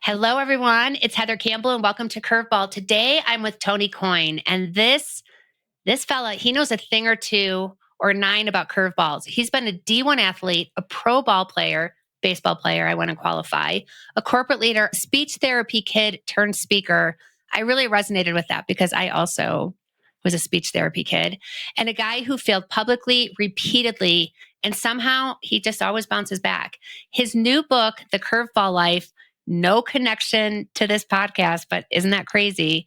Hello, everyone. It's Heather Campbell, and welcome to Curveball. Today, I'm with Tony Coyne, and this fella, he knows a thing or two or nine about curveballs. He's been a D1 athlete, a pro ball player, baseball player, I want to qualify, a corporate leader, speech therapy kid turned speaker. I really resonated with that because I also was a speech therapy kid, and a guy who failed publicly, repeatedly, and somehow he just always bounces back. His new book, The Curveball Life, no connection to this podcast, but isn't that crazy?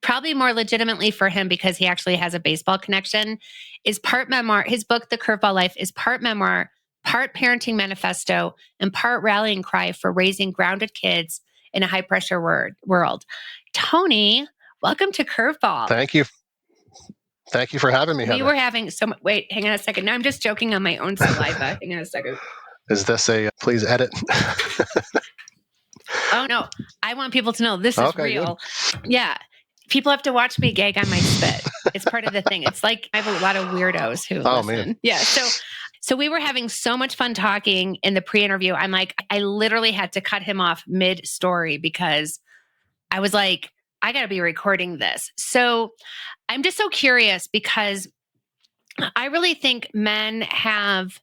Probably more legitimately for him because he actually has a baseball connection, is part memoir. His book, The Curveball Life, is part memoir, part parenting manifesto, and part rallying cry for raising grounded kids in a high pressure world. Tony, welcome to Curveball. Thank you. Thank you for having me, Heather. We were having so much, wait, hang on a second. Now I'm just joking on my own saliva. Hang on a second. Is this a, please edit? Oh, no. I want people to know this is Okay, real. good. Yeah. People have to watch me gag on my spit. It's part of the thing. It's like I have a lot of weirdos who listen. Man. Yeah. So we were having so much fun talking in the pre-interview. I'm like, I literally had to cut him off mid-story because I was like, I got to be recording this. So I'm just so curious because I really think men have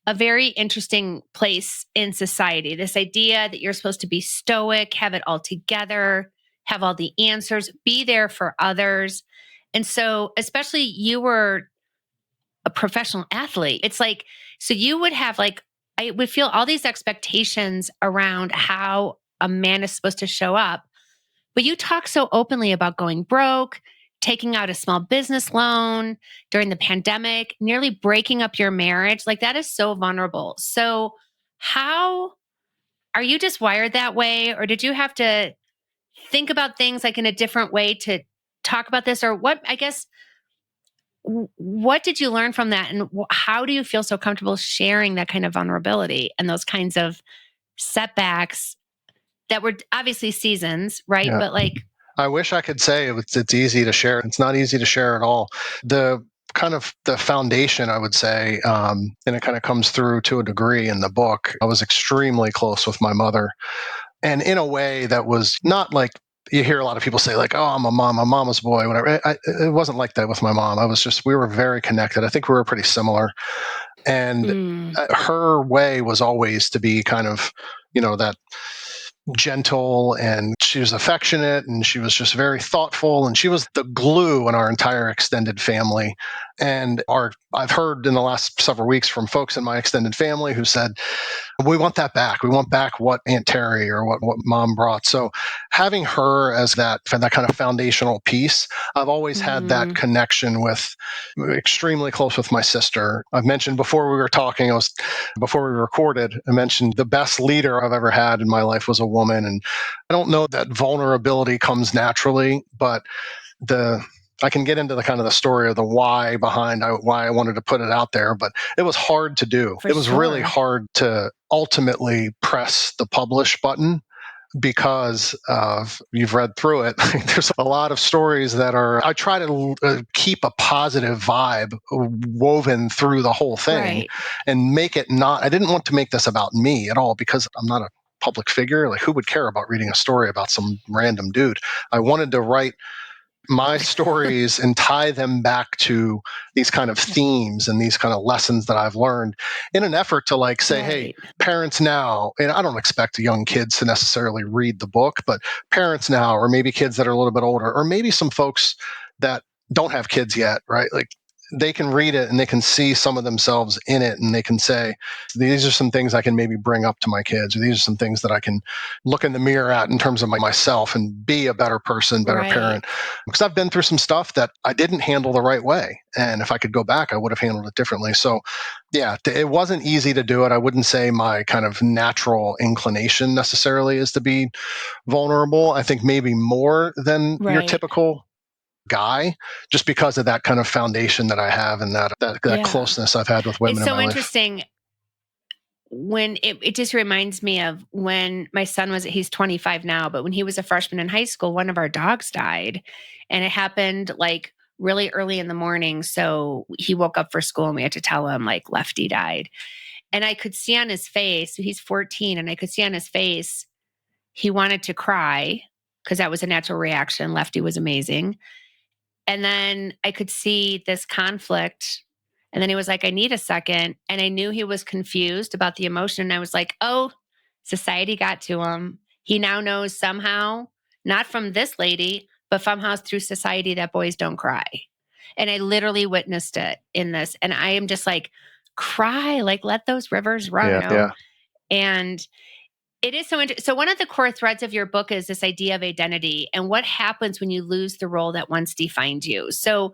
a very interesting place in society. This idea that you're supposed to be stoic, have it all together, have all the answers, be there for others. And so, especially you were a professional athlete. It's like, so you would have I would feel all these expectations around how a man is supposed to show up. But you talk so openly about going broke, taking out a small business loan during the pandemic, nearly breaking up your marriage. Like that is so vulnerable. So how are you just wired that way? Or did you have to think about things like in a different way to talk about this? Or what, I guess, what did you learn from that? And how do you feel so comfortable sharing that kind of vulnerability and those kinds of setbacks that were obviously seasons, right? Yeah. But I wish I could say it's easy to share. It's not easy to share at all. The foundation, I would say, and it kind of comes through to a degree in the book. I was extremely close with my mother, and in a way that was not like you hear a lot of people say, like, "Oh, I'm a mama's boy," whatever. It wasn't like that with my mom. We were very connected. I think we were pretty similar, and her way was always to be kind of, that gentle, and she was affectionate, and she was just very thoughtful, and she was the glue in our entire extended family. And I've heard in the last several weeks from folks in my extended family who said, we want that back. We want back what Aunt Terry or what mom brought. So having her as that kind of foundational piece, I've always had that connection with, extremely close with my sister. I've mentioned before we were talking, before we recorded, I mentioned the best leader I've ever had in my life was a woman. And I don't know that vulnerability comes naturally, but I can get into the kind of the story of the why behind why I wanted to put it out there, but it was hard to do. It was really hard to ultimately press the publish button because you've read through it. There's a lot of stories I try to keep a positive vibe woven through the whole thing, and make it I didn't want to make this about me at all because I'm not a public figure. Like, who would care about reading a story about some random dude? I wanted to write my stories and tie them back to these kind of themes and these kind of lessons that I've learned in an effort to say, hey, parents now, and I don't expect young kids to necessarily read the book, but parents now, or maybe kids that are a little bit older, or maybe some folks that don't have kids yet, right? Like, they can read it and they can see some of themselves in it, and they can say, these are some things I can maybe bring up to my kids, or these are some things that I can look in the mirror at in terms of myself and be a better person, better parent. Because I've been through some stuff that I didn't handle the right way. And if I could go back, I would have handled it differently. So yeah, it wasn't easy to do it. I wouldn't say my kind of natural inclination necessarily is to be vulnerable. I think maybe more than your typical guy, just because of that kind of foundation that I have and that closeness I've had with women. It's so in my interesting. Life. When it just reminds me of when my son he's 25 now, but when he was a freshman in high school, one of our dogs died, and it happened like really early in the morning. So he woke up for school and we had to tell him like Lefty died. And I could see on his face, he's 14, and I could see on his face he wanted to cry because that was a natural reaction. Lefty was amazing. And then I could see this conflict. And then he was like, I need a second. And I knew he was confused about the emotion. And I was like, oh, society got to him. He now knows somehow, not from this lady, but somehow through society that boys don't cry. And I literally witnessed it in this. And I am just like, cry, like let those rivers run. Yeah. And it is so interesting. So one of the core threads of your book is this idea of identity and what happens when you lose the role that once defined you. So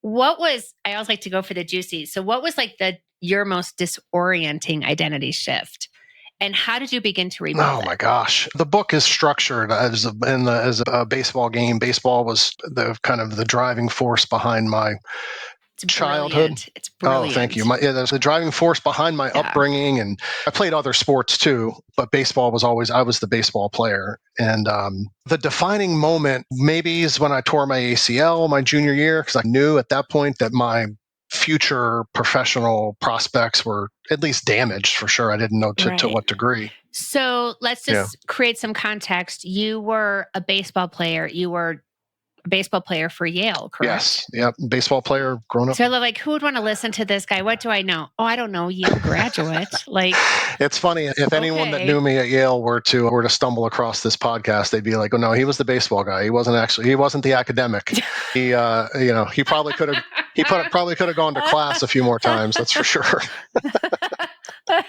I always like to go for the juicy. So what was like your most disorienting identity shift? And how did you begin to rebuild it? Oh my gosh. The book is structured as a baseball game. Baseball was the kind of the driving force behind my childhood. It's brilliant. Oh, thank you. There's the driving force behind my upbringing, and I played other sports too, but baseball was I was the baseball player. And the defining moment maybe is when I tore my ACL my junior year, because I knew at that point that my future professional prospects were at least damaged for sure. I didn't know to what degree. So let's just create some context. You were a baseball player. You were a baseball player for Yale, correct? Yes. Yeah. Baseball player grown up. So like, who would want to listen to this guy? What do I know? Oh, I don't know. Yale graduate. Like, it's funny. If anyone that knew me at Yale were to stumble across this podcast, they'd be like, "Oh no, he was the baseball guy. He wasn't the academic. He probably could have gone to class a few more times. That's for sure." But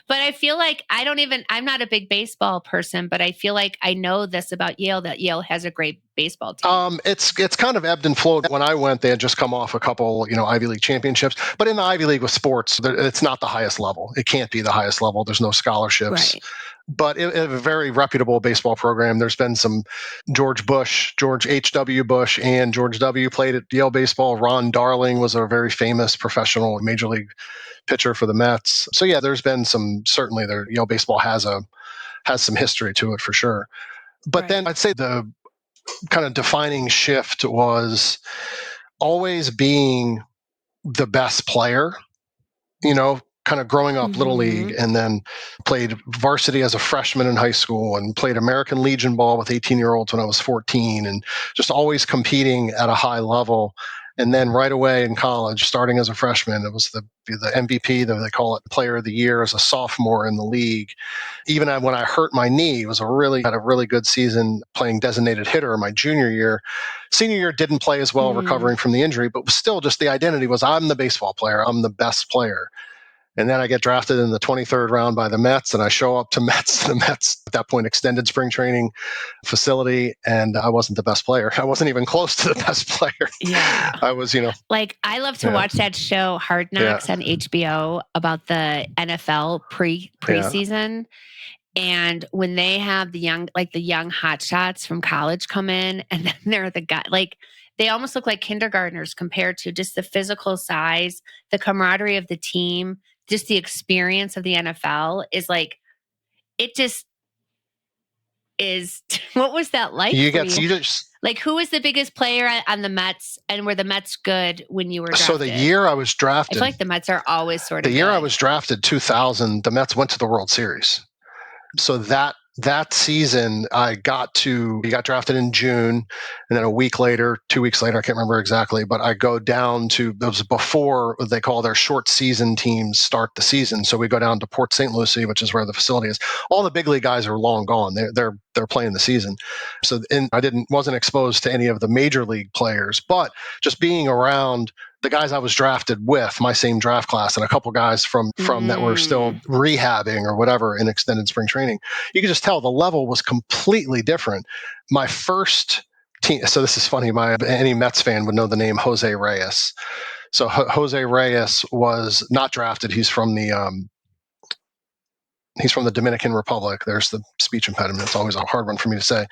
I feel like I'm not a big baseball person, but I feel like I know this about Yale, that Yale has a great baseball team. It's kind of ebbed and flowed. When I went, they had just come off a couple, Ivy League championships. But in the Ivy League with sports, it's not the highest level. It can't be the highest level. There's no scholarships. Right. But a very reputable baseball program. There's been some George H.W. Bush and George W. played at Yale baseball. Ron Darling was a very famous professional major league pitcher for the Mets. So yeah, there's been certainly Yale baseball has some history to it for sure. But then I'd say the kind of defining shift was always being the best player, kind of growing up little league, and then played varsity as a freshman in high school and played American Legion ball with 18-year-olds when I was 14, and just always competing at a high level. And then right away in college, starting as a freshman, it was the MVP, they call it player of the year, as a sophomore in the league. Even when I hurt my knee, had a really good season playing designated hitter my junior year. Senior year didn't play as well recovering from the injury, but still just the identity was I'm the baseball player. I'm the best player. And then I get drafted in the 23rd round by the Mets, and I show up to the Mets at that point extended spring training facility, and I wasn't the best player. I wasn't even close to the best player. Yeah. I was, Like, I love to watch that show Hard Knocks on HBO about the NFL preseason. And when they have the young hotshots from college come in, and then they're the guy, like, they almost look like kindergartners compared to just the physical size, the camaraderie of the team, just the experience of the NFL is like, it just is. What was that like for you? Like, who was the biggest player on the Mets, and were the Mets good when you were drafted? So the year I was drafted, I feel like the Mets are always sort of the year good. I was drafted, 2000, the Mets went to the World Series. So that season, we got drafted in June, and then a week later, 2 weeks later, I can't remember exactly, but I go down to, that was before they call their short season teams start the season. So we go down to Port St. Lucie, which is where the facility is. All the big league guys are long gone. They're playing the season. So I wasn't exposed to any of the major league players, but just being around the guys I was drafted with, my same draft class, and a couple guys from that were still rehabbing or whatever in extended spring training, you could just tell the level was completely different. My first team, so this is funny, any Mets fan would know the name Jose Reyes. So Jose Reyes was not drafted. He's from the Dominican Republic. There's the speech impediment. It's always a hard one for me to say.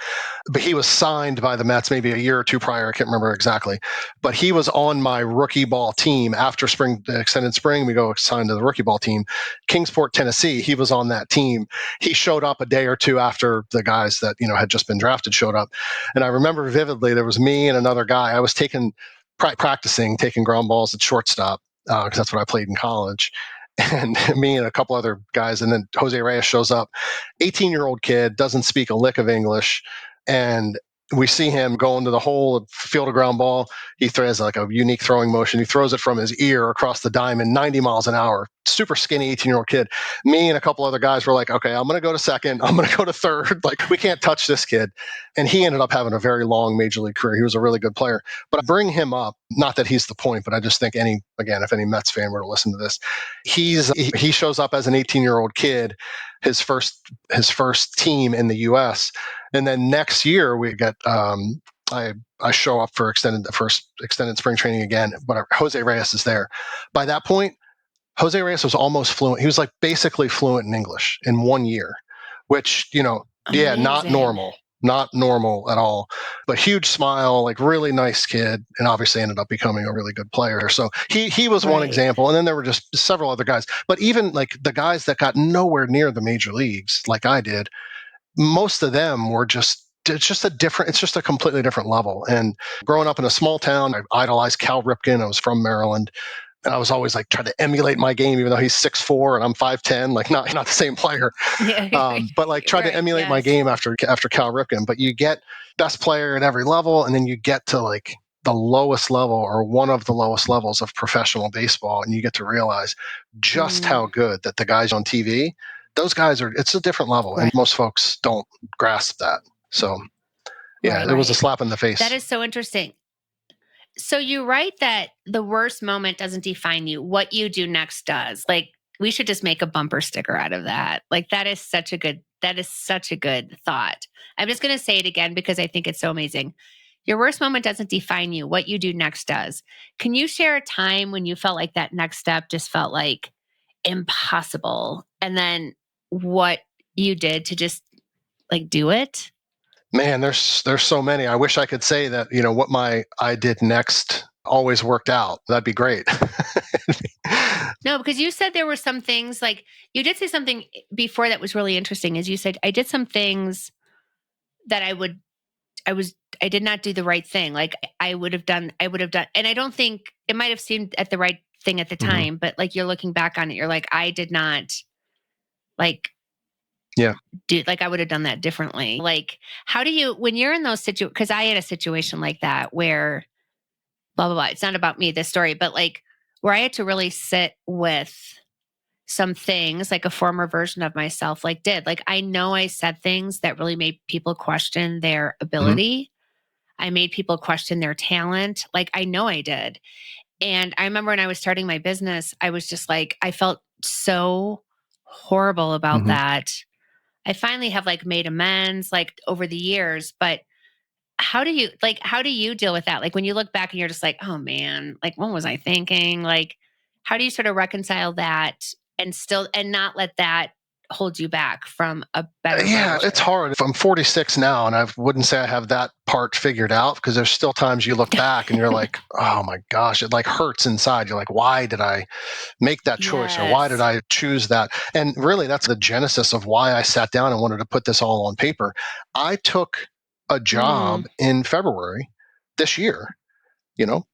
But he was signed by the Mets maybe a year or two prior. I can't remember exactly. But he was on my rookie ball team after extended spring. We go signed to the rookie ball team. Kingsport, Tennessee, he was on that team. He showed up a day or two after the guys that, had just been drafted showed up. And I remember vividly, there was me and another guy. I was practicing taking ground balls at shortstop because that's what I played in college. and me and a couple other guys. And then Jose Reyes shows up, 18-year-old kid, doesn't speak a lick of English. And we see him go into the hole, field a ground ball. He throws like a unique throwing motion. He throws it from his ear across the diamond, 90 miles an hour. Super skinny 18-year-old kid. Me and a couple other guys were like, okay, I'm going to go to second. I'm going to go to third. Like, we can't touch this kid. And he ended up having a very long major league career. He was a really good player. But I bring him up, not that he's the point, but I just think if any Mets fan were to listen to this, he shows up as an 18-year-old kid, his first team in the U.S. And then next year we get I show up for extended spring training again. Whatever, Jose Reyes is there. By that point, Jose Reyes was almost fluent. He was like basically fluent in English in 1 year, which, yeah, Amazing. not normal at all, but huge smile, like really nice kid, and obviously ended up becoming a really good player. So he was one Right. example. And then there were just several other guys, but even like the guys that got nowhere near the major leagues, like I did, most of them were it's just a completely different level. And growing up in a small town, I idolized Cal Ripken. I was from Maryland. And I was always like trying to emulate my game, even though he's 6'4" and I'm 5'10", like not the same player. Yeah. But like try to Right. emulate my Yes. game after Cal Ripken. But you get best player at every level, and then you get to like the lowest level or one of the lowest levels of professional baseball, and you get to realize just how Mm, good that the guys on TV, those guys are. It's a different level, and right. most folks don't grasp that. So yeah, Right. it was a Right. slap in the That face. is so interesting. So you write that the worst moment doesn't define you. What you do next does. Like, we should just make a bumper sticker out of that. Like, that is such a good thought. I'm just going to say it again because I think it's so amazing. Your worst moment doesn't define you. What you do next does. Can you share a time when you felt like that next step just felt like impossible? And then what you did to just like do it? Man, there's so many. I wish I could say that, what I did next always worked out. That'd be great. No, because you said there were some things like you did say something before that was really interesting. Is you said I did some things that I did not do the right thing. Like I would have done, and I don't think it might have seemed at the right thing at the Hmm. time, but like you're looking back on it, you're like, I did not like Yeah. do, like I would have done that differently. Like, how do you, when you're in those situations, because I had a situation like that where blah, blah, blah. It's not about me, this story, but like where I had to really sit with some things like a former version of myself like did. Like I know I said things that really made people question their Hmm. ability. I made people question their talent. Like I know I did. And I remember when I was starting my business, I was just like, I felt so horrible about Hmm. that. I finally have like made amends like over the years, but how do you deal with that? Like when you look back and you're just like, oh man, like what was I thinking? Like how do you sort of reconcile that and still and not let that hold you back from a better, Yeah, brighter it's future? hard. I'm 46 now, and I wouldn't say I have that part figured out because there's still times you look back and you're like, oh my gosh, it like hurts inside. You're like, why did I make that choice or why did Yes. I choose that? And really, that's the genesis of why I sat down and wanted to put this all on paper. I took a job Mm, in February this year.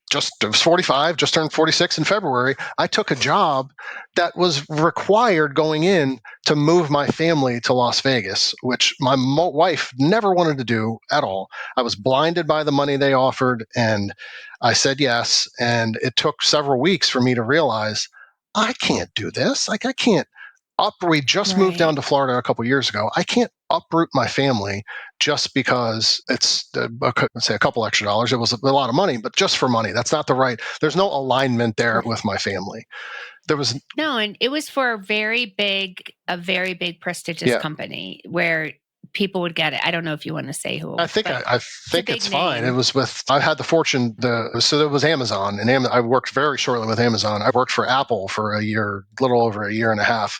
Just I was 45, just turned 46 in February. I took a job that was required going in to move my family to Las Vegas, which my wife never wanted to do at all. I was blinded by the money they offered, and I said yes. And it took several weeks for me to realize I can't do this. Like, I can't we just moved down right. to Florida a couple years ago. I can't uproot my family just because it's let's say a couple extra dollars. It was a lot of money, but just for money, that's not the right. There's no alignment there Right. with my family. There was, No, and it was for a very big prestigious yeah. company where people would get it. I don't know if you want to say who it I was, think but I it's a think big it's fine. It name. was with I had the fortune so there was Amazon and I worked very shortly with Amazon. I worked for Apple for a year, little over a year and a half.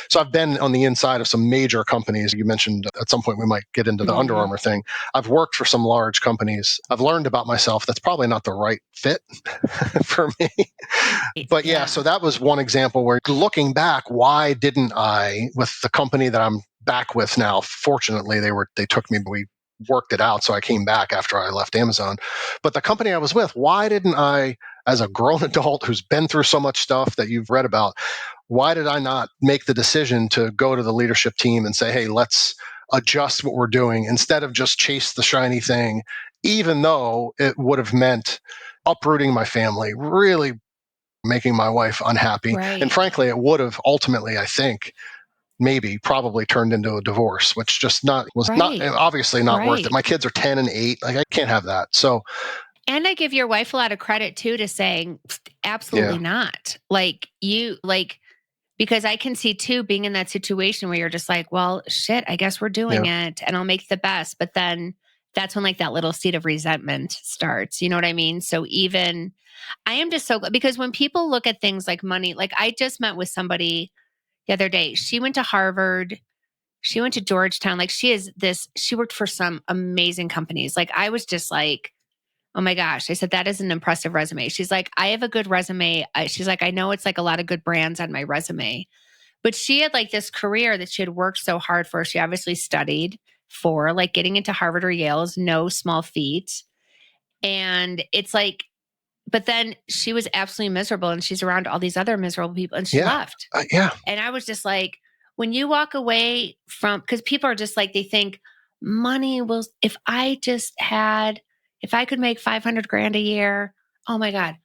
So I've been on the inside of some major companies. You mentioned at some point we might get into the Under Hmm. Armour thing. I've worked for some large companies. I've learned about myself that's probably not the right fit for me. But yeah, so Yeah. that was one example where looking back, why didn't I with the company that I'm back with now? Fortunately, they took me. worked it out. So I came back after I left Amazon. But the company I was with, why didn't I, as a grown adult who's been through so much stuff that you've read about, why did I not make the decision to go to the leadership team and say, hey, let's adjust what we're doing instead of just chase the shiny thing, even though it would have meant uprooting my family, really making my wife unhappy. Right. And frankly, it would have ultimately, I think, maybe probably turned into a divorce, which just was not Right. obviously not worth it. Right. My kids are 10 and 8. Like, I can't have that. So, And I give your wife a lot of credit too to saying, absolutely yeah, not. Because I can see too being in that situation where you're just like, well, shit, I guess we're doing yeah, it and I'll make the best. But then that's when like that little seed of resentment starts. You know what I mean? So even I am just so glad because when people look at things like money, like I just met with somebody the other day. She went to Harvard. She went to Georgetown. Like she worked for some amazing companies. Like I was just like, oh my gosh. I said, that is an impressive resume. She's like, I have a good resume. She's like, I know it's like a lot of good brands on my resume. But she had like this career that she had worked so hard for. She obviously studied for, like getting into Harvard or Yale is no small feat. And it's like, but then she was absolutely miserable and she's around all these other miserable people and she yeah, left. yeah, And I was just like, when you walk away from, because people are just like, they think money will, if I could make 500 grand a year, oh my God,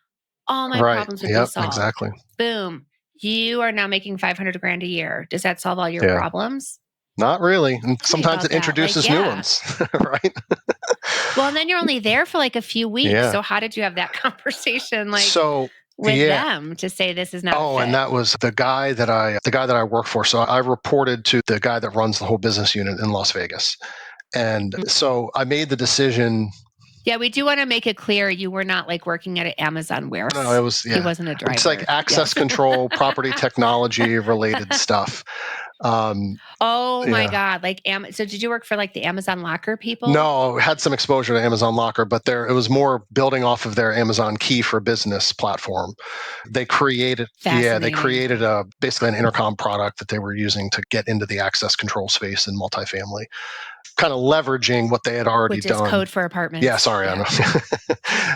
all my right. problems would be Yep, solved. exactly. Boom. You are now making 500 grand a year. Does that solve all your Yeah, problems? not really. And Tell me sometimes about it that. Like, introduces new yeah. ones, right? Well, and then you're only there for like a few weeks. Yeah. So how did you have that conversation like So, with yeah. them to say this is not a Oh, and fit? that was the guy that I work for. So I reported to the guy that runs the whole business unit in Las Vegas. And so I made the decision. Yeah, we do want to make it clear you were not like working at an Amazon No, it warehouse. was, He yeah, wasn't a it's like driver. access Yes. control, property technology related stuff. Um, Oh my yeah. God. So did you work for like the Amazon locker people? No, had some exposure to Amazon Locker, but it was more building off of their Amazon Key for Business platform. They Fascinating. created a basically an intercom product that they were using to get into the access control space in multifamily, kind of leveraging what they had already Which is done. code for Yeah, apartments. sorry, I Yeah. know.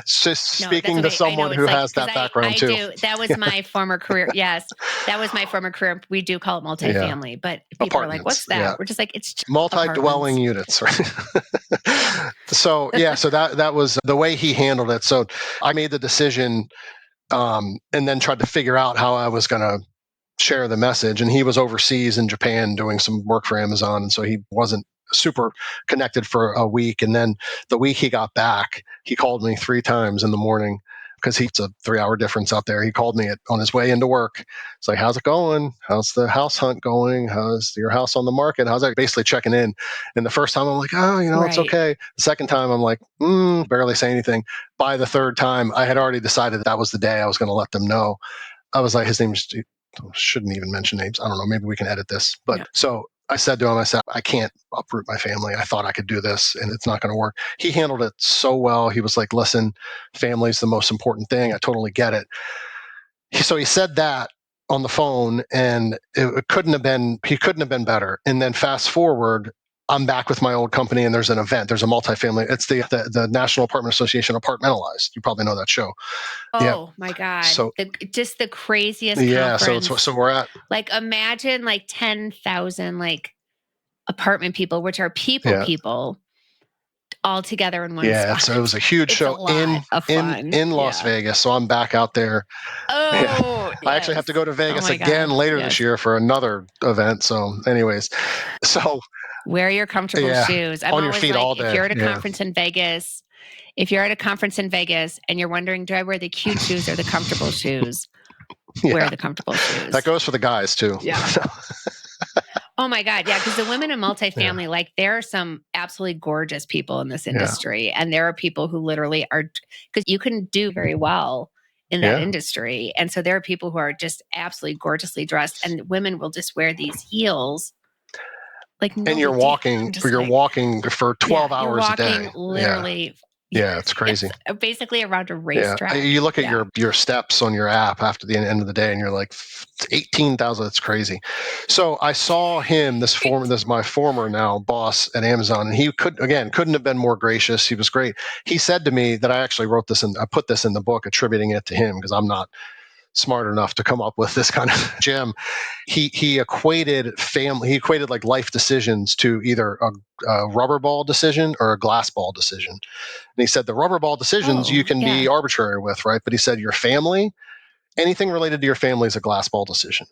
Just No, that's speaking to okay. I know someone it's who like has because that background I too. do. That was my former career. Yes, that was my former career. We do call it Yeah, multifamily, but people are like, apartments. "What's Yeah, that?" We're just like, "It's just multi-dwelling apartments." units, right? So yeah, so that was the way he handled it. So I made the decision, and then tried to figure out how I was going to share the message. And he was overseas in Japan doing some work for Amazon, and so he wasn't super connected for a week. And then the week he got back, he called me 3 times in the morning because it's a 3-hour difference out there. He called me on his way into work. It's like, how's it going? How's the house hunt going? How's your house on the market? How's that? Basically checking in. And the first time I'm like, oh, it's Right. okay. The second time I'm like, barely say anything. By the third time, I had already decided that was the day I was going to let them know. I was like, his name's, shouldn't even mention names. I don't know. Maybe we can edit this. But No. so I said to him, I said, I can't uproot my family. I thought I could do this and it's not going to work. He handled it so well. He was like, listen, family's the most important thing. I totally get it. So he said that on the phone and it couldn't have been, he couldn't have been better. And then fast forward, I'm back with my old company and there's an event. There's a multifamily. It's the National Apartment Association Apartmentalized. You probably know that show. Yeah. Oh my God. So Just the craziest yeah. So conference. we're at, Like imagine like 10,000 like apartment people, which are yeah. people all together in one Yeah, spot. it was a huge It's a show lot of fun. in Las Yeah. Vegas. So I'm back out there. Yeah. Oh, I actually have yes. to go to Oh Vegas my again God. later this Yes. year for another event. So, anyways, so Wear your comfortable yeah, shoes. I'm on your always feet like, all if day. you're at a Yeah, conference in Vegas, and you're wondering, do I wear the cute shoes or the comfortable shoes? Wear yeah. the comfortable That shoes. goes for the guys too. Yeah. Oh my God. Yeah. Because the women in Yeah, multifamily, like there are some absolutely gorgeous people in this yeah, industry. And there are people who literally are, because you can do very well in that yeah. industry. And so there are people who are just absolutely gorgeously dressed, and women will just wear these heels like And no big deal. I'm just you're like, walking for yeah, 12 you're hours a day. walking Yeah, literally. Yeah, it's Yes, crazy. basically around a Yeah, racetrack. you look at Yeah. your steps on your app after the end of the day, and you're like 18,000. That's crazy. So I saw him, this my former now boss at Amazon, and he couldn't have been more gracious. He was great. He said to me that I actually I put this in the book, attributing it to him because I'm not smart enough to come up with this kind of gem. He equated like life decisions to either a rubber ball decision or a glass ball decision. And he said the rubber ball decisions you Oh, can be yeah. arbitrary with, right? But he said your family, anything related to your family is a glass ball decision.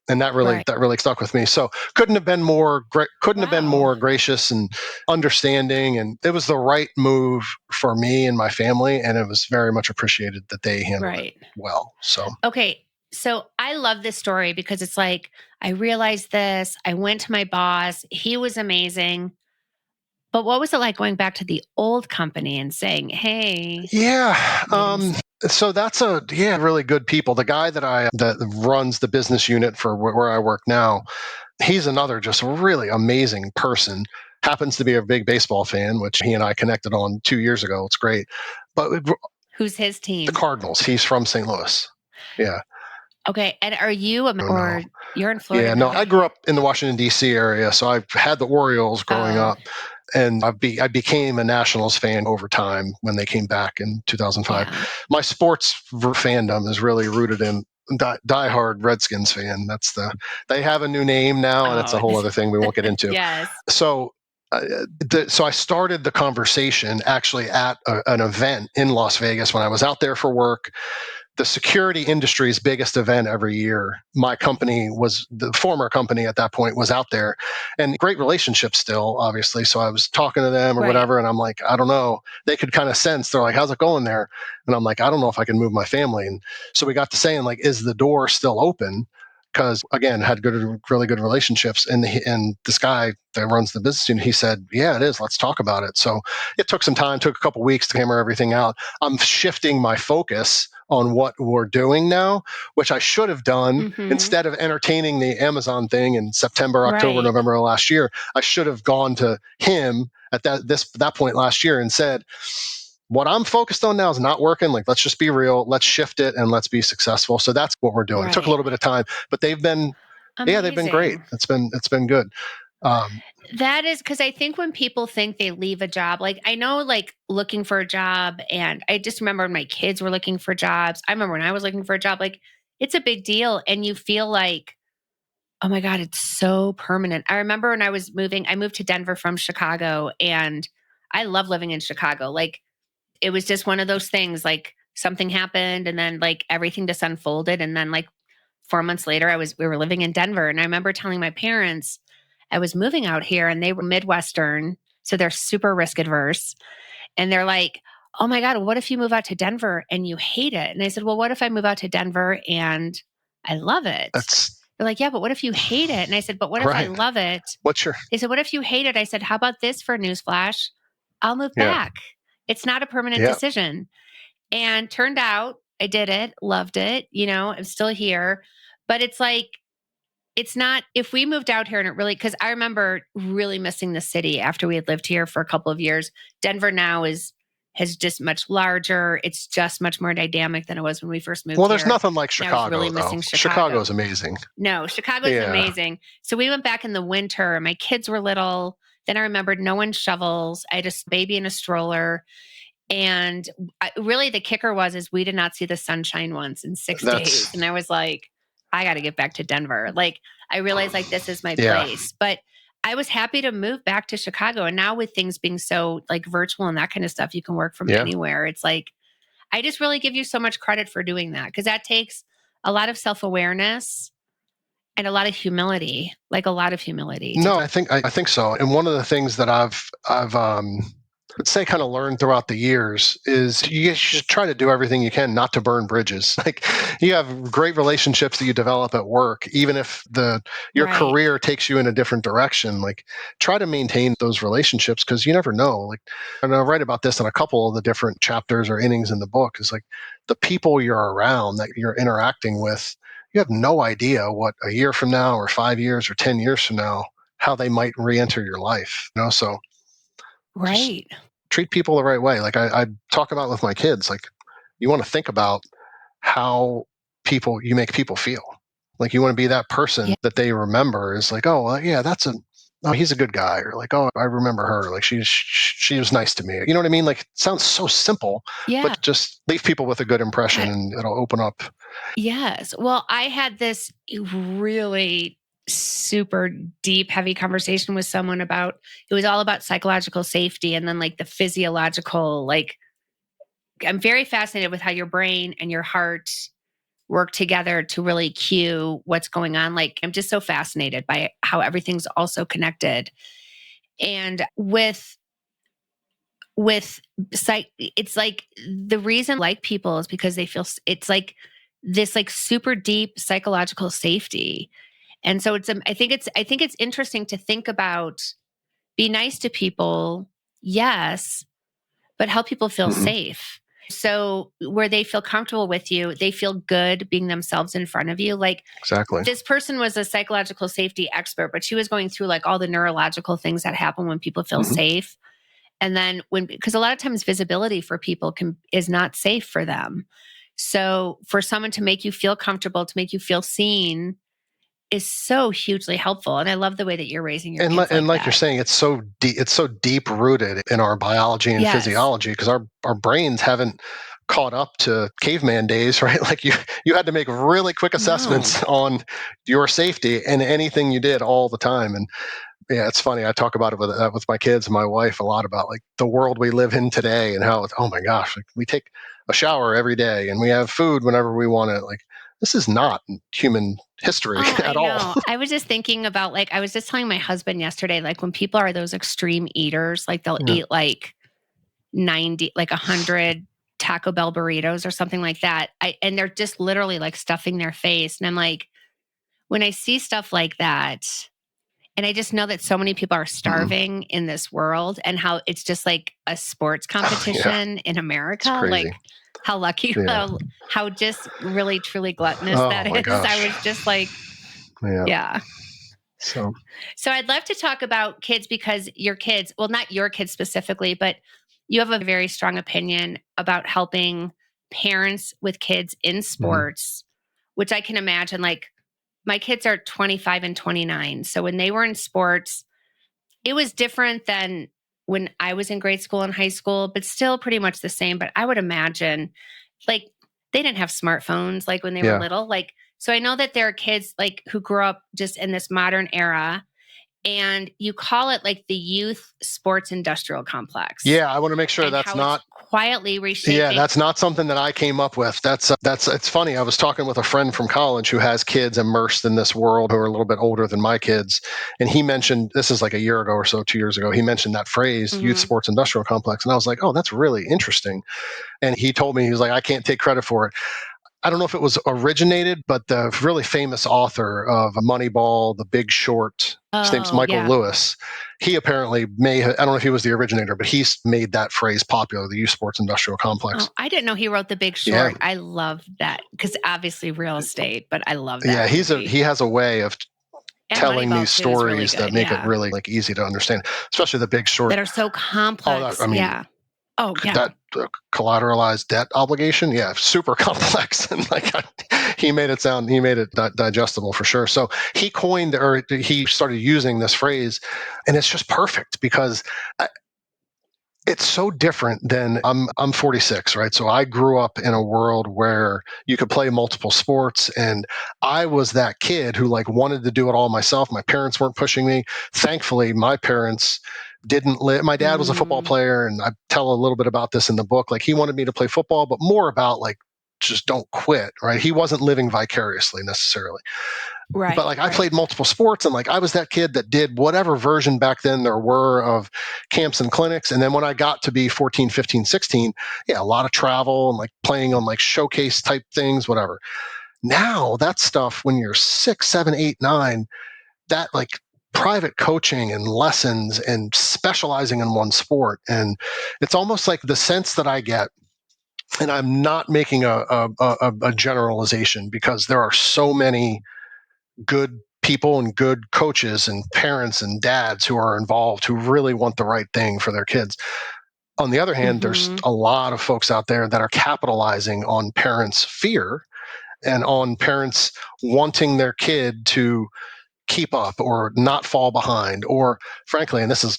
And Right. that really stuck with me. So couldn't have been Wow. more gracious and understanding, and it was the right move for me and my family, and it was very much appreciated that they handled it Right. well. So Okay. So I love this story because it's like, I realized this. I went to my boss. He was amazing. But what was it like going back to the old company and saying, hey, yeah, made a mistake? so that's really good people. The guy that runs the business unit for where I work now, he's another just really amazing person. Happens to be a big baseball fan, which he and I connected on 2 years ago. It's great. But Who's his the team? Cardinals, he's from St. Louis. Yeah. Okay. And are you, Oh, no. or you're in Florida Yeah. No, now? I grew up in the Washington, D.C. area. So I've had the Orioles growing Oh, up. And I became a Nationals fan over time when they came back in 2005. yeah. My sports fandom is really rooted in diehard Redskins fan. They have a new name now, and it's a Oh, whole other thing we won't get into. yes. So, so I started the conversation actually at an event in Las Vegas when I was out there for work. The security industry's biggest event every year. My company was the former company at that point was out there, and great relationship still, obviously. So I was talking to them or Right. whatever, and I'm like, I don't know. They could kind of sense. They're like, "How's it going there?" And I'm like, I don't know if I can move my family. And so we got to saying, like, is the door still open? Because again, had really good relationships, and this guy that runs the business unit, he said, "Yeah, it is. Let's talk about it." So it took some time, took a couple weeks to hammer everything out. I'm shifting my focus on what we're doing now, which I should have done Mm-hmm. instead of entertaining the Amazon thing in September, October, Right. November of last year. I should have gone to him at that point last year and said, what I'm focused on now is not working. Like, let's just be real. Let's shift it and let's be successful. So that's what we're doing. It took a Right. little bit of time, but they've been great. Amazing. It's been good. Um, That is because I think when people think they leave a job, like I know, like looking for a job, and I just remember when my kids were looking for jobs. I remember when I was looking for a job, like it's a big deal. And you feel like, oh my God, it's so permanent. I remember when I moved to Denver from Chicago, and I love living in Chicago. Like it was just one of those things, like something happened and then like everything just unfolded. And then like 4 months later, we were living in Denver. And I remember telling my parents I was moving out here, and they were Midwestern. So they're super risk adverse. And they're like, oh my God, what if you move out to Denver and you hate it? And I said, well, what if I move out to Denver and I love it? that's They're like, yeah, but what if you hate it? And I said, but what if I right. love it? What's your, They said, what if you hate it? I said, how about this for a newsflash? I'll move yeah, back. It's not a permanent yeah, decision. And turned out I did it, loved it. I'm still here. But it's like, it's not, if we moved out here and it really, because I remember really missing the city after we had lived here for a couple of years. Denver now has just much larger. It's just much more dynamic than it was when we first moved well, there's here. nothing like And I was Chicago really though. missing Chicago's Chicago. amazing. No, Chicago's Yeah, amazing. So we went back in the winter. My kids were little. Then I remembered no one shovels. I had a baby in a stroller. And really, the kicker is we did not see the sunshine once in 6 days. that's And I was like, I got to get back to Denver. Like, I realized like this is my yeah, place. But I was happy to move back to Chicago. And now with things being so like virtual and that kind of stuff, you can work from yeah. anywhere. It's like, I just really give you so much credit for doing that because that takes a lot of self awareness and a lot of humility, like a lot of humility to No, do. I think so. And one of the things that I've let's say kind of learned throughout the years is you should try to do everything you can not to burn bridges. Like you have great relationships that you develop at work, even if your Right. career takes you in a different direction. Like try to maintain those relationships because you never know. Like, and I write about this in a couple of the different chapters or innings in the book. Is like the people you're around that you're interacting with. You have no idea what a year from now or 5 years or 10 years from now how they might re-enter your life. So just Right. treat people the right way. Like I talk about with my kids, like you want to think about how you make people feel. Like you want to be that person Yeah. that they remember is like, oh, well, yeah, he's a good guy. Or like, oh, I remember her. Like she was nice to me. You know what I mean? Like it sounds so simple, Yeah. but just leave people with a good impression I- and it'll open up. yes. Well, I had this really super deep, heavy conversation with someone about it was all about psychological safety and then like the physiological, like, I'm very fascinated with how your brain and your heart work together to really cue what's going on. Like, I'm just so fascinated by how everything's also connected. And with psych, it's like the reason like people is because they feel it's like this like super deep psychological safety. And so I think it's interesting to think about, be nice to people, yes, but help people feel Mhm. safe. So where they feel comfortable with you, they feel good being themselves in front of you. Like Exactly. this person was a psychological safety expert, but she was going through like all the neurological things that happen when people feel Mhm. safe. And then because a lot of times visibility for people is not safe for them. So for someone to make you feel comfortable, to make you feel seen is so hugely helpful. And I love the way that you're raising your kids And like like you're that. saying, it's so deep rooted in our biology and Yes. physiology because our brains haven't caught up to caveman days, right? Like you had to make really quick No. assessments on your safety and anything you did all the time. And yeah, it's funny. I talk about it with my kids and my wife a lot about like the world we live in today and how it's, oh my gosh, like we take a shower every day and we have food whenever we want it. Like this is not human history Oh, I at all. know. I was just thinking about like, I was just telling my husband yesterday, like when people are those extreme eaters, like they'll Yeah. eat like 90, like 100 Taco Bell burritos or something like that. And they're just literally like stuffing their face. And I'm like, when I see stuff like that, and I just know that so many people are Mm-mm. starving in this world and how it's just like a sports Oh, yeah, competition in it's America. crazy. Like how lucky, Yeah. how just really truly gluttonous Oh my that is. I gosh. was just like, Yeah. yeah. So. So I'd love to talk about kids because your kids, well, not your kids specifically, but you have a very strong opinion about helping parents with kids in Mhm. sports, which I can imagine. Like my kids are 25 and 29. So when they were in sports, it was different than when I was in grade school and high school, but still pretty much the same. But I would imagine like they didn't have smartphones like when they were Yeah. little. Like, so I know that there are kids like who grew up just in this modern era and you call it like the youth sports industrial complex Yeah. I want to make sure and that's how it's not. quietly Yeah, reshaping. that's not something that I came up with. That's it's funny. I was talking with a friend from college who has kids immersed in this world who are a little bit older than my kids, and he mentioned this is like a year ago or so, 2 years ago. He mentioned that phrase, youth Mhm. sports industrial complex, and I was like, oh, that's really interesting. And he told me he was like, I can't take credit for it. I don't know if it was originated, but the really famous author of Moneyball, The Big Short, his name's Oh, Michael yeah. Lewis. He apparently I don't know if he was the originator, but he's made that phrase popular, the youth sports industrial complex. Oh, I didn't know he wrote The Big Yeah. Short. I love that because obviously real estate, but I love Yeah. that movie. He has a way of And telling Moneyball these too is really stories that good. make it Yeah. really like easy to understand, especially The Big Short. That are so Oh, that, complex. I mean, Yeah. Oh, yeah. that collateralized debt obligation, yeah, super complex. And like he made it digestible for sure. So he started using this phrase, and it's just perfect because it's so different than I'm 46, right? So I grew up in a world where you could play multiple sports, and I was that kid who like wanted to do it all myself. My parents weren't pushing me. Thankfully, my parents didn't live. My dad was a football Mm, player, and I tell a little bit about this in the book. Like he wanted me to play football, but more about like just don't quit, right? He wasn't living vicariously necessarily. But right. like I Right. played multiple sports, and like I was that kid that did whatever version back then there were of camps and clinics. And then when I got to be 14, 15, 16, yeah, a lot of travel and like playing on like showcase type things, whatever. Now that stuff, when you're 6, 7, 8, 9, that like private coaching and lessons and specializing in one sport. And it's almost like the sense that I get, and I'm not making a generalization because there are so many good people and good coaches and parents and dads who are involved who really want the right thing for their kids. On the other hand, there's Mm-hmm. a lot of folks out there that are capitalizing on parents' fear and on parents wanting their kid to keep up or not fall behind, or frankly, and this is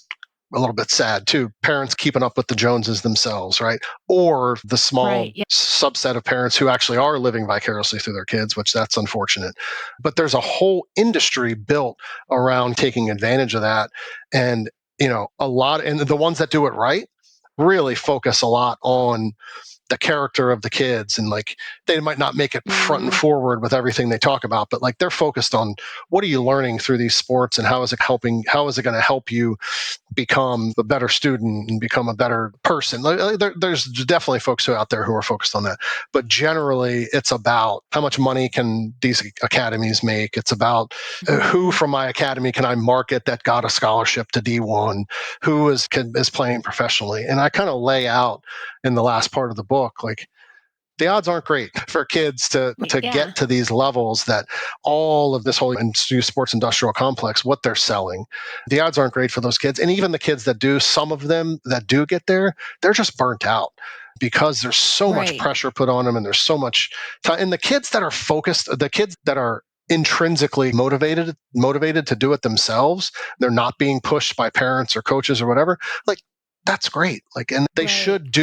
a little bit sad too, parents keeping up with the Joneses themselves, right? Or the small Right. Yeah. subset of parents who actually are living vicariously through their kids, which that's unfortunate. But there's a whole industry built around taking advantage of that. And, a lot, and the ones that do it right really focus a lot on the character of the kids, and like they might not make it front and Mm, forward with everything they talk about, but like they're focused on what are you learning through these sports, and how is it going to help you become a better student and become a better person. There's definitely folks out there who are focused on that, but generally it's about how much money can these academies make. It's about who mm, from my academy can I market that got a scholarship to D1, who is playing professionally. And I kind of lay out in the last part of the book, like, the odds aren't great for kids to yeah. get to these levels that all of this whole sports industrial complex, what they're selling. The odds aren't great for those kids. And even the kids that do, some of them that do get there, they're just burnt out because there's so much Right. pressure put on them, and there's so much time. And the kids that are focused, the kids that are intrinsically motivated to do it themselves, they're not being pushed by parents or coaches or whatever, like, that's great. Like, and they Right. should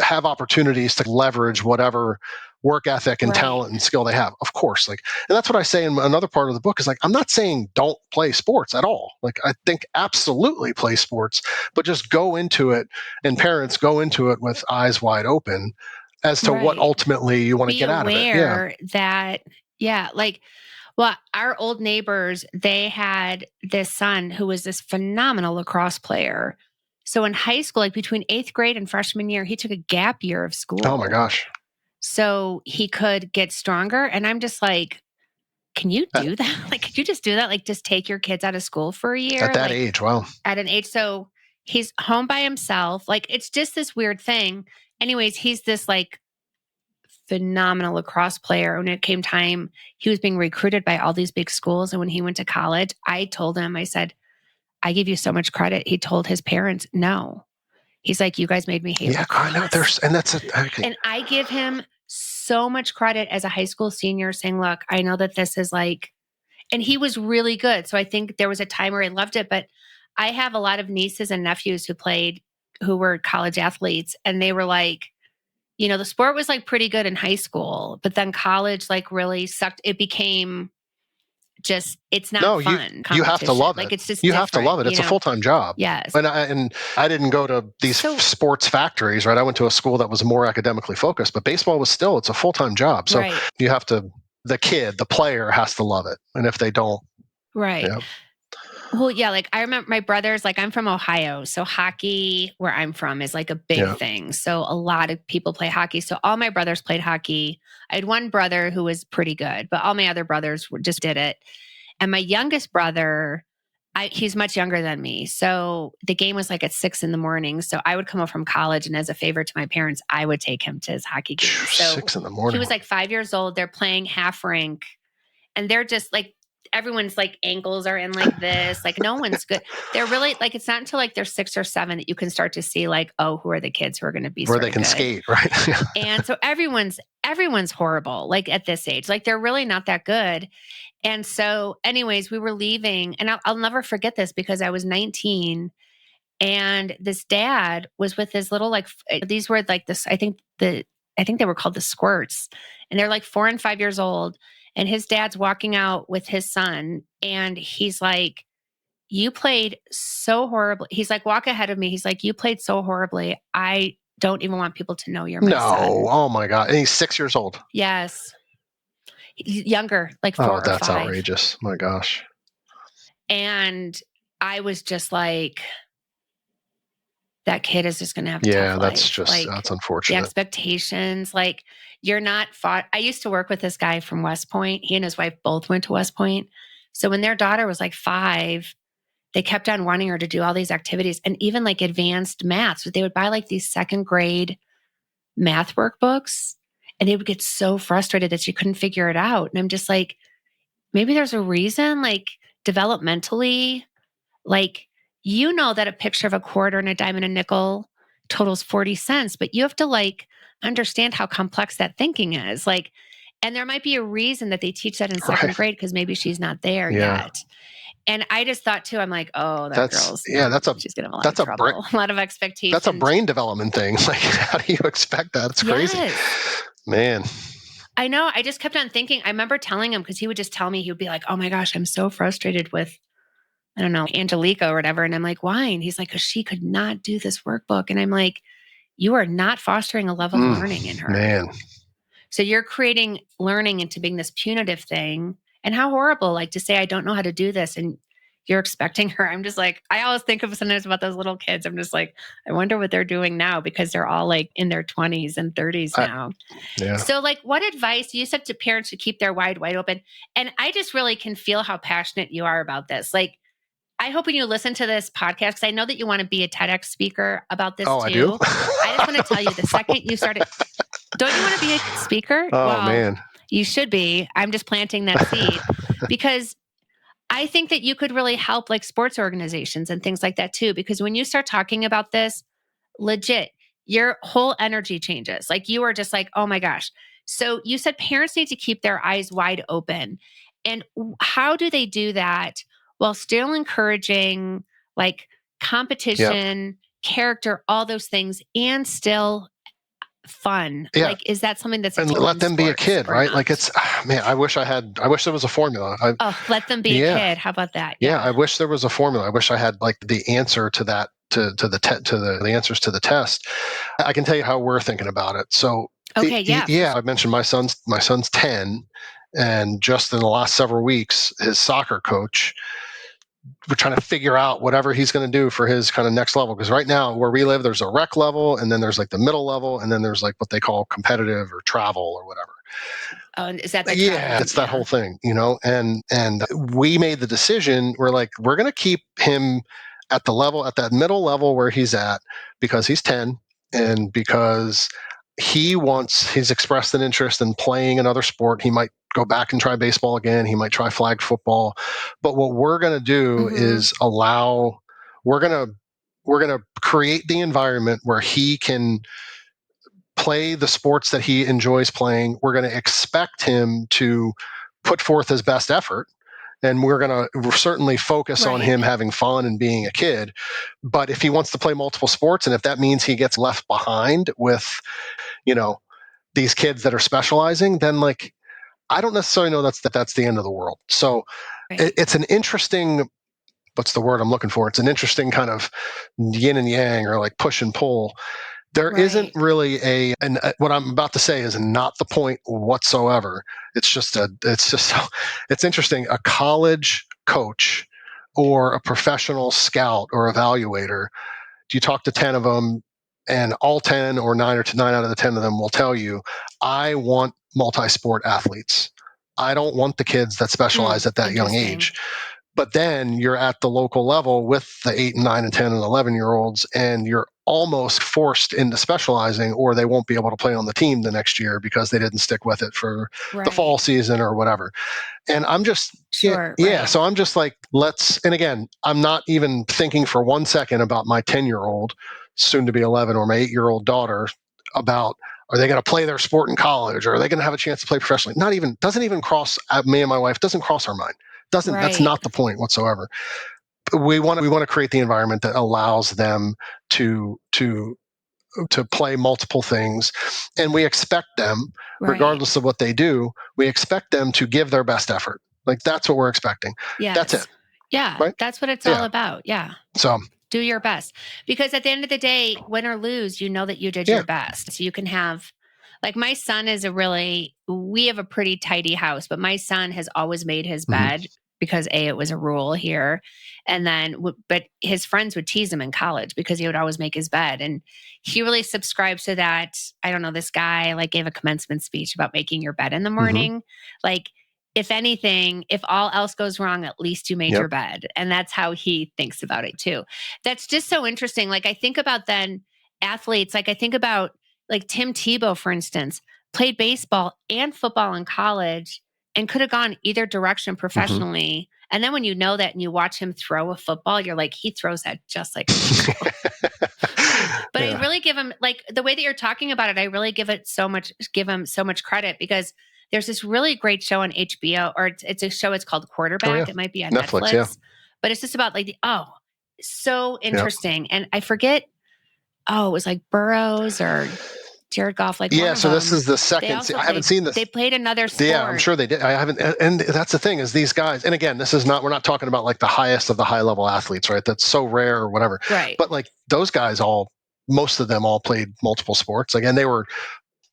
have opportunities to leverage whatever work ethic and Right. talent and skill they have, of course. Like, and that's what I say in another part of the book is like, I'm not saying don't play sports at all. Like, I think absolutely play sports, but just go into it, and parents go into it with eyes wide open as to what Right. ultimately you want to Be get out of it. Yeah. aware that, yeah, like, well, our old neighbors, they had this son who was this phenomenal lacrosse player. So in high school, like between eighth grade and freshman year, he took a gap year of Oh my school gosh. so he could get stronger. And I'm just like, can you At, do that? Like, could you just do that? Like, just take your kids out of school for a at year? that Like, age, wow. at an age. So he's home by himself. Like, it's just this weird thing. Anyways, he's this like phenomenal lacrosse player. When it came time, he was being recruited by all these big schools. And when he went to college, I told him, I said, I give you so much credit. He told his parents, no. He's like, you guys made me hate Yeah, I know. lacrosse. And that's okay. And I give him so much credit as a high school senior saying, look, I know that this is like, and he was really good. So I think there was a time where I loved it, but I have a lot of nieces and nephews who were college athletes, and they were like, the sport was like pretty good in high school, but then college like really sucked. It became it's not No, you fun you have to competition. love Like it. it's just You have to love different, it. It's a full-time job. Yes. And I didn't go to these So, sports factories, right? I went to a school that was more academically focused, but baseball was still, it's a full-time job. So right, you have to, the player has to love it. And if they don't, right. yeah. Well, yeah, like I remember my brothers, like I'm from Ohio. So hockey, where I'm from, is like a big Yeah. thing. So a lot of people play hockey. So all my brothers played hockey. I had one brother who was pretty good, but all my other brothers just did it. And my youngest brother, he's much younger than me. So the game was like at 6 a.m. So I would come up from college, and as a favor to my parents, I would take him to his hockey game. So 6 in the he morning. was like 5 years old. They're playing half rink, and they're just like, everyone's like ankles are in like this, like no one's good. They're really like, it's not until like they're 6 or 7 that you can start to see like, oh, who are the kids who are going to be Where sort they of can good. skate, right? And so everyone's horrible, like at this age, like they're really not that good. And so anyways, we were leaving, and I'll never forget this because I was 19, and this dad was with his little, like, these were like this, I think they were called the squirts, and they're like 4 and 5 years old. And his dad's walking out with his son, and he's like, you played so horribly. He's like, walk ahead of me. He's like, you played so horribly. I don't even want people to know you're my No. son. Oh my God. And he's 6 years old. Yes. He's younger, like Oh, 4 or 5. that's outrageous. My gosh. And I was just like, that kid is just going to have a tough Yeah, life. Like that's the unfortunate. expectations, like you're not fought. I used to work with this guy from West Point. He and his wife both went to West Point. So when their daughter was like 5, they kept on wanting her to do all these activities and even like advanced math. So they would buy like these second grade math workbooks, and they would get so frustrated that she couldn't figure it out. And I'm just like, maybe there's a reason, like developmentally, like you know that a picture of a quarter and a dime and a nickel totals 40 cents, but you have to like understand how complex that thinking is. Like, and there might be a reason that they teach that in second Right. grade because maybe she's not there Yeah. yet. And I just thought too, I'm like, oh, that That's girl's, yeah, she's going to have a lot of that's a bra- trouble, a lot of that's a expectations. brain development thing. Like, how do you expect that? It's crazy. Yes. Man. I know. I just kept on thinking. I remember telling him because he would just tell me, he would be like, oh my gosh, I'm so frustrated with, I don't know, Angelica or whatever. And I'm like, why? And he's like, because she could not do this workbook. And I'm like, you are not fostering a level of learning in her. Man. So you're creating learning into being this punitive thing. And how horrible, like to say, I don't know how to do this. And you're expecting her. I'm just like, I always think of sometimes about those little kids. I'm just like, I wonder what they're doing now because they're all like in their 20s and 30s now. Yeah. So, like, what advice you said to parents to keep their wide open? And I just really can feel how passionate you are about this. Like, I hope when you listen to this podcast, because I know that you want to be a TEDx speaker about this Oh, I do? too. I just want to tell you the second you started, don't you want to be a speaker? Oh, Well, man. you should be. I'm just planting that seed because I think that you could really help like sports organizations and things like that too. Because when you start talking about this, legit, your whole energy changes. Like you are just like, oh my gosh. So you said parents need to keep their eyes wide open. And how do they do that while still encouraging like Yeah. competition, character, all those things, and still fun? Yeah. Like, is that something that's a And deal let in them be a sports kid, or right? Like not? it's, man, I wish there was a formula. Oh, let them be a Yeah. kid. How about that? Yeah. Yeah. I wish there was a formula. I wish I had like the answer to that, the answers to the test. I can tell you how we're thinking about it. So, Okay. Yeah. yeah, I mentioned my son's 10, and just in the last several weeks, his soccer coach, we're trying to figure out whatever he's going to do for his kind of next level. Because right now, where we live, there's a rec level, and then there's like the middle level, and then there's like what they call competitive or travel or whatever. Oh, and is that the travel? Yeah, it's that Yeah. whole thing. And we made the decision. We're like, we're going to keep him at that middle level where he's at because he's 10 and because he's expressed an interest in playing another sport. He might go back and try baseball again. He might try flag football. But what we're going to do Mm-hmm. is we're going to create the environment where he can play the sports that he enjoys playing. We're going to expect him to put forth his best effort. And we're going to certainly focus on Right. him having fun and being a kid. But if he wants to play multiple sports, and if that means he gets left behind with, you know, these kids that are specializing, then like, I don't necessarily know that's the end of the world. So Right. it's an interesting, what's the word I'm looking for? It's an interesting kind of yin and yang or like push and pull. There isn't Right. really and what I'm about to say is not the point whatsoever. It's interesting. A college coach or a professional scout or evaluator, you talk to 10 of them, and all 10 or 9 out of the 10 of them will tell you, I want multi-sport athletes. I don't want the kids that specialize at that young Interesting. age. But then you're at the local level with the 8 and 9 and 10 and 11-year-olds, and you're almost forced into specializing, or they won't be able to play on the team the next year because they didn't stick with it for the fall Right. season or whatever. And I'm just, yeah, Sure. yeah. Right. So I'm just like, and again, I'm not even thinking for 1 second about my 10-year-old, soon to be 11, or my 8-year-old daughter about, are they going to play their sport in college, or are they going to have a chance to play professionally? Doesn't even cross me and my wife, doesn't cross our mind. That's Right. not the point whatsoever. We want to create the environment that allows them to play multiple things, and we expect them, Right. regardless of what they do, we expect them to give their best effort. Like, that's what we're expecting. That's it. Yes. Yeah. Right. That's what it's all Yeah. about. Yeah. So Do your best. Because at the end of the day, win or lose, you know that you did yeah. your best. So you can have, like, my son is we have a pretty tidy house, but my son has always made his Mm-hmm. bed because it was a rule here. And then, but his friends would tease him in college because he would always make his bed. And he really subscribes to that. I don't know, this guy like gave a commencement speech about making your bed in the Mm-hmm. morning. Like, if anything, if all else goes wrong, at least you made Yep. your bed. And that's how he thinks about it too. That's just so interesting. Like I think about then athletes, like I think about like Tim Tebow, for instance, played baseball and football in college and could have gone either direction Mm-hmm. professionally And then when you know that and you watch him throw a football, you're like, he throws that just like a football. But I really give him, like, the way that you're talking about it, I really give him so much credit, because there's this really great show on HBO, or it's a show, it's called Quarterback. It might be on Netflix, Netflix, but it's just about like so interesting. And I forget, it was like Burrows or Jared Goff, like one of so this them. is the second. I haven't seen this. They played another sport. Yeah, I'm sure they did. I haven't, and that's the thing is these guys. And again, we're not talking about like the highest of the high level athletes, right? That's so rare or whatever. Right. But like those guys, most of them all played multiple sports. Again, they were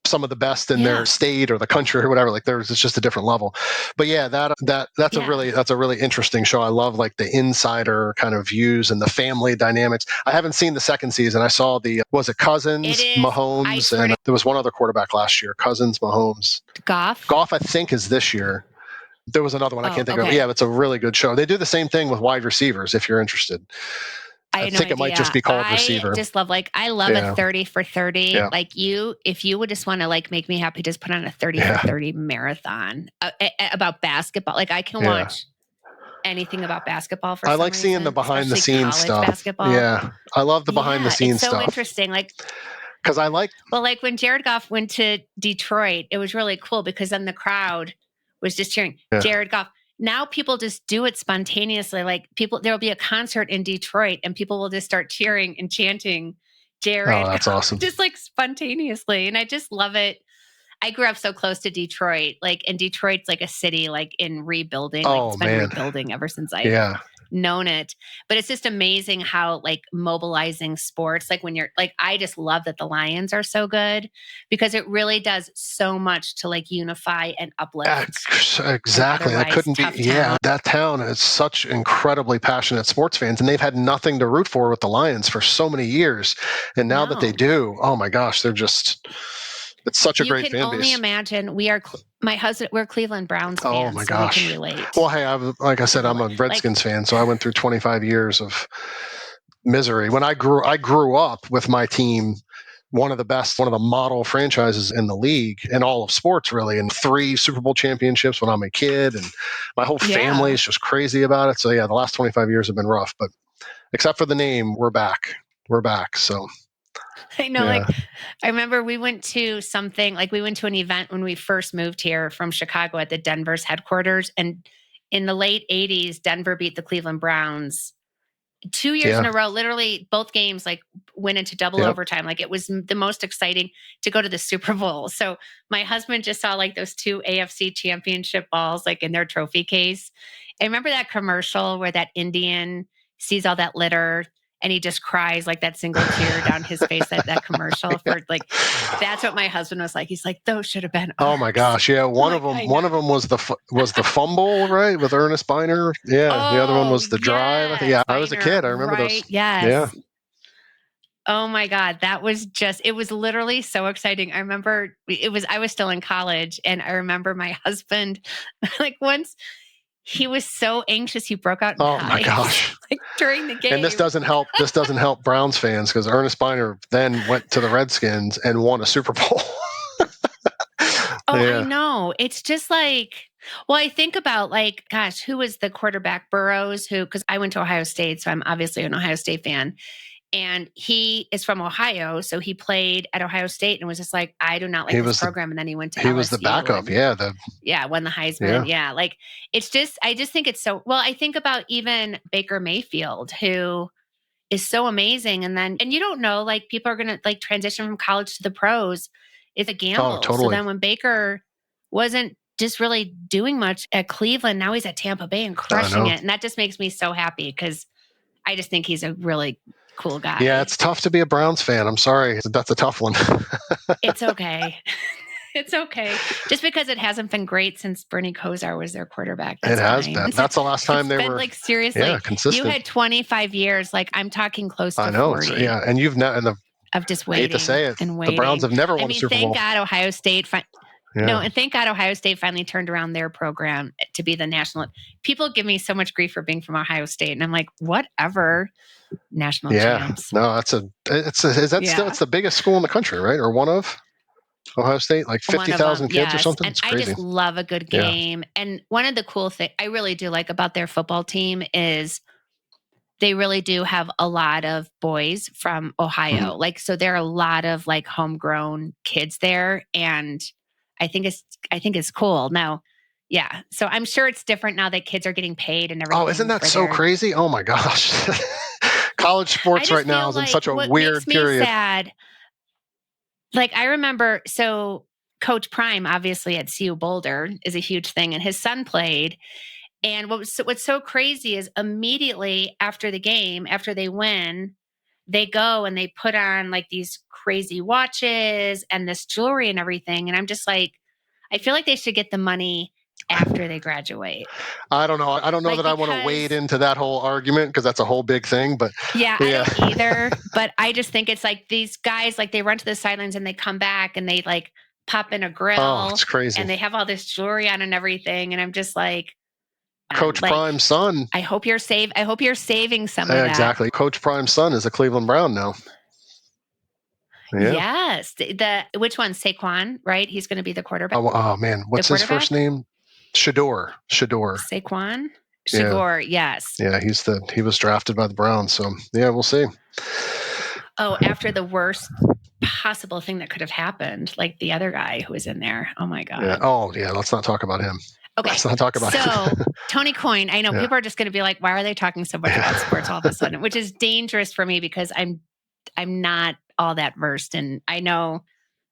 some of the best in their state or the country or whatever. Like it's just a different level. But yeah, that's a really interesting show. I love like the insider kind of views and the family dynamics. I haven't seen the second season. I saw was it Cousins, Mahomes, and there was one other quarterback last year. Cousins, Mahomes, Goff. I think is this year. There was another one I can't think of. Yeah, it's a really good show. They do the same thing with wide receivers. If you're interested. I think it might just be called receiver. I love a 30 for 30. Yeah. Like if you would just want to like make me happy, just put on a 30 for 30 marathon about basketball. Like I can watch anything about basketball for some reason. I like seeing the behind the scenes stuff. Basketball. Yeah. I love the behind the scenes stuff. It's so interesting. Like, because like when Jared Goff went to Detroit, it was really cool because then the crowd was just cheering Jared Goff. Now people just do it spontaneously. Like there'll be a concert in Detroit and people will just start cheering and chanting Jared. Oh, that's awesome. Just like spontaneously. And I just love it. I grew up so close to Detroit, and Detroit's like a city like in rebuilding. It's been rebuilding ever since I've known it. But it's just amazing how like mobilizing sports, like when you're like, I just love that the Lions are so good because it really does so much to like unify and uplift. Exactly. That couldn't be. Yeah, that town is such incredibly passionate sports fans, and they've had nothing to root for with the Lions for so many years. And now that they do, oh my gosh, they're just. It's such a great fan base. You can only imagine. We're Cleveland Browns fans. Oh my gosh. So we can relate. Well, hey, like I said, I'm a Redskins fan, so I went through 25 years of misery. When I grew up with my team, one of the model franchises in the league in all of sports, really, and 3 Super Bowl championships when I'm a kid, and my whole family is just crazy about it. So yeah, the last 25 years have been rough, but except for the name, we're back. We're back. So. I know, like, I remember we went to an event when we first moved here from Chicago at the Denver's headquarters. And in the late 80s, Denver beat the Cleveland Browns 2 years in a row. Literally, both games like went into double overtime. Like it was the most exciting to go to the Super Bowl. So my husband just saw like those 2 AFC championship balls like in their trophy case. I remember that commercial where that Indian sees all that litter and he just cries like that single tear down his face at that commercial for like, that's what my husband was like. He's like, those should have been ours. Oh my gosh. Yeah. One of them was the fumble, right? With Ernest Biner. Yeah. The other one was the drive. Yeah. I was a kid. I remember those. Yes. Yeah. Oh my God. It was literally so exciting. I remember I was still in college and I remember my husband like once he was so anxious he broke out in my gosh. Like during the game. And this doesn't help Browns fans because Ernest Biner then went to the Redskins and won a Super Bowl. I know. It's just like, well, I think about like, gosh, who was the quarterback? Burrows, because I went to Ohio State, so I'm obviously an Ohio State fan. And he is from Ohio, so he played at Ohio State and was just like, I do not like this program. And then he went to LSU. He was the backup, won the Heisman. Yeah, like it's just, I just think it's so, well, I think about even Baker Mayfield, who is so amazing. And you don't know, like people are going to like transition from college to the pros. It's a gamble. Oh, totally. So then when Baker wasn't just really doing much at Cleveland, now he's at Tampa Bay and crushing it. And that just makes me so happy because I just think he's a really cool guy. Yeah, it's tough to be a Browns fan. I'm sorry. That's a tough one. It's okay. It's okay. Just because it hasn't been great since Bernie Kosar was their quarterback. It has been. That's the last time they were like seriously consistent. You had 25 years. Like I'm talking close to 40. I know. And you've of just waiting. I hate to say it. And waiting. The Browns have never won a Super Bowl. Thank God Ohio State. And thank God Ohio State finally turned around their program to be the national. People give me so much grief for being from Ohio State, and I'm like, whatever. National champs. No, it's the biggest school in the country, right? Or one of? Ohio State, like One of them, 50,000 kids or yes. something. And It's I crazy. just love a good Yeah. game. And one of the cool things I really do like about their football team is they really do have a lot of boys from Ohio. Mhm. Like, so there are a lot of like homegrown kids there. And I think it's cool. Now, yeah. So I'm sure it's different now that kids are getting paid and Oh, isn't everything that for so their. crazy? Oh my gosh. College I sports just right now feel is in like such a what makes weird me period. sad, like I remember, so Coach Prime, obviously at CU Boulder, is a huge thing, and his son played. And what's so crazy is immediately after the game, after they win, they go and they put on like these crazy watches and this jewelry and everything. And I'm just like, I feel like they should get the money after they graduate. I don't know. I don't know Like, that I want to wade because, into that whole argument because that's a whole big thing. But yeah, I yeah. don't either. But I just think it's like these guys, like they run to the sidelines and they come back and they like pop in a Oh, grill it's crazy. and they have all this jewelry on and everything. And I'm just Coach like, Prime's son. I hope you're saving some of Yeah, that. exactly. Coach Prime's son is a Cleveland Brown now. Yeah. Yes. The which one? Saquon, right? He's going to be the quarterback. Oh man, The what's his first quarterback? name? Shador. Shador. Saquon? Yeah. Shagor, yes. Yeah, he was drafted by the Browns. So yeah, we'll see. Oh, after the worst possible thing that could have happened, like the other guy who was in there. Oh my Yeah. God. Oh yeah. Let's not talk about him. Okay. Let's not talk about him. So Tony Coyne, I know Yeah. people are just going to be like, why are they talking so much about sports all of a sudden? Which is dangerous for me because I'm not all that versed, and I know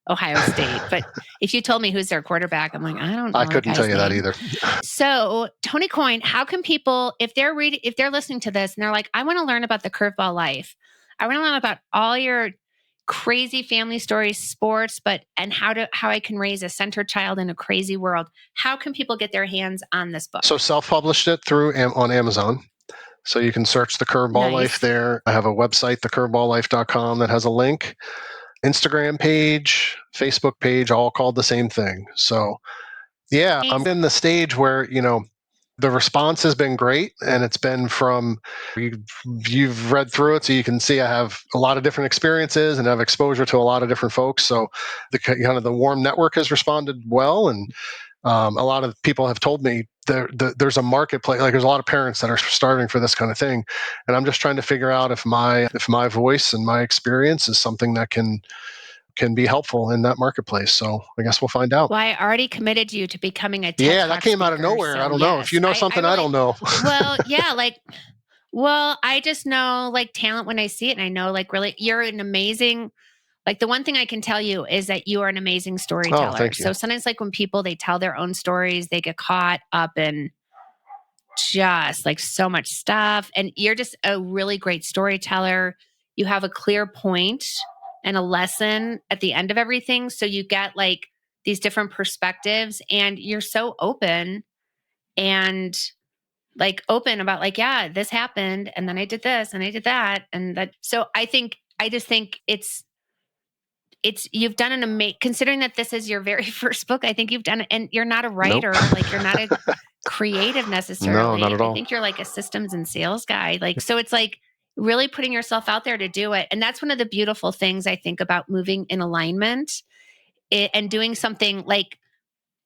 Ohio State. But if you told me who's their quarterback, I'm like, I don't I know that couldn't tell guy's you that name. either. So Tony Coyne, how can people, if they're listening to this and they're like, I want to learn about the Curveball Life, I want to learn about all your crazy family stories, sports, and how I can raise a center child in a crazy world. How can people get their hands on this book? So self-published it on Amazon. So you can search the Curveball Life Nice. there. I have a website, thecurveballlife.com, that has a link. Instagram page, Facebook page, all called the same thing. So yeah, I'm in the stage where, the response has been great, and it's been from you've read through it, so you can see I have a lot of different experiences and have exposure to a lot of different folks. So the warm network has responded well, and a lot of people have told me there's a marketplace. Like there's a lot of parents that are starving for this kind of thing, and I'm just trying to figure out if my voice and my experience is something that can be helpful in that marketplace. So I guess we'll find out. Well, I already committed you to becoming a TED Yeah, that Talk came out of speaker. nowhere. I So don't know. If yes, you know I something I really, don't know. well, yeah, well, I just know like talent when I see it. And I know like really, you're an amazing, like the one thing I can tell you is that you are an amazing Oh, storyteller. thank you. So sometimes like when people, they tell their own stories, they get caught up in just like so much stuff. And you're just a really great storyteller. You have a clear point and a lesson at the end of everything. So you get like these different perspectives and you're so open and like open about like, yeah, this happened. And then I did this and I did that. And that, so I just think you've done an amazing, considering that this is your very first book, I think you've done it. And you're not a Nope. writer, like you're not a creative No, not necessarily. at I all. think you're like a systems and sales guy. Like, so it's like really putting yourself out there to do it. And that's one of the beautiful things I think about moving in alignment and doing something like,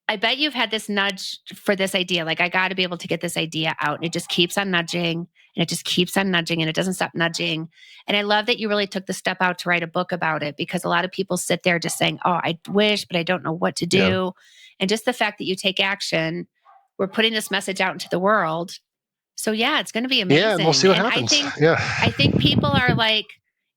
I bet you've had this nudge for this idea. Like, I got to be able to get this idea out. And it just keeps on nudging and it just keeps on nudging and it doesn't stop nudging. And I love that you really took the step out to write a book about it because a lot of people sit there just saying, oh, I wish, but I don't know what to do. Yeah. And just the fact that you take action, we're putting this message out into the world. So yeah, it's going to be amazing. Yeah, and we'll see what And happens. I think people are like,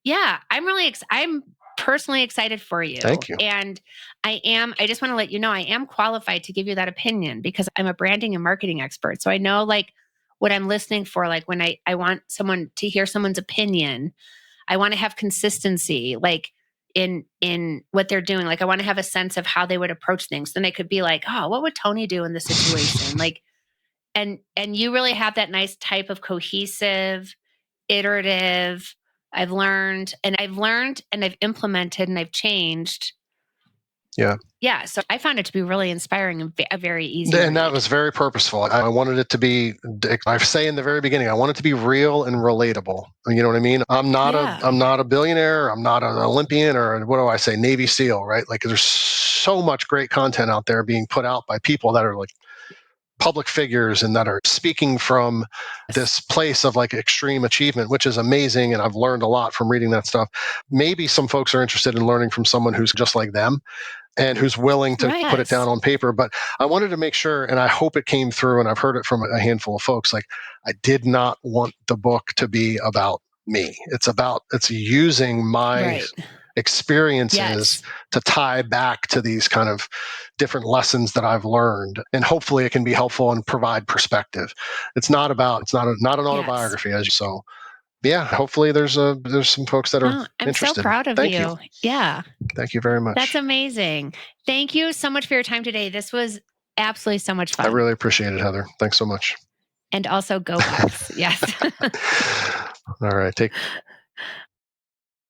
yeah, I'm personally excited for you. Thank you. And I just want to let you know, I am qualified to give you that opinion because I'm a branding and marketing expert. So I know like what I'm listening for, like when I want someone to hear someone's opinion, I want to have consistency, like in what they're doing. Like I want to have a sense of how they would approach things. Then they could be like, oh, what would Tony do in this situation? Like, and you really have that nice type of cohesive, iterative, I've learned and I've implemented and I've changed Yeah. Yeah. So I found it to be really inspiring and a very easy And that read. was very purposeful. I wanted it to be, I say in the very beginning, I want it to be real and relatable. You know what I mean? Yeah. I'm not a billionaire. I'm not an Olympian, or what do I say? Navy SEAL, right? Like there's so much great content out there being put out by people that are like public figures and that are speaking from this place of like extreme achievement, which is amazing. And I've learned a lot from reading that stuff. Maybe some folks are interested in learning from someone who's just like them and who's willing to Right. put it down on paper. But I wanted to make sure, and I hope it came through, and I've heard it from a handful of folks, like I did not want the book to be about me. It's using my Right. experiences Yes. to tie back to these kind of different lessons that I've learned. And hopefully it can be helpful and provide perspective. Not an Yes. autobiography, as you so. Yeah, hopefully there's some folks that are Oh, I'm so interested. proud of Thank you. you. Yeah. Thank you very That's much. amazing. Thank you so much for your time today. This was absolutely so much I fun. really appreciate it, Heather. Thanks so much. And also go Bucks. Yes. All right. Take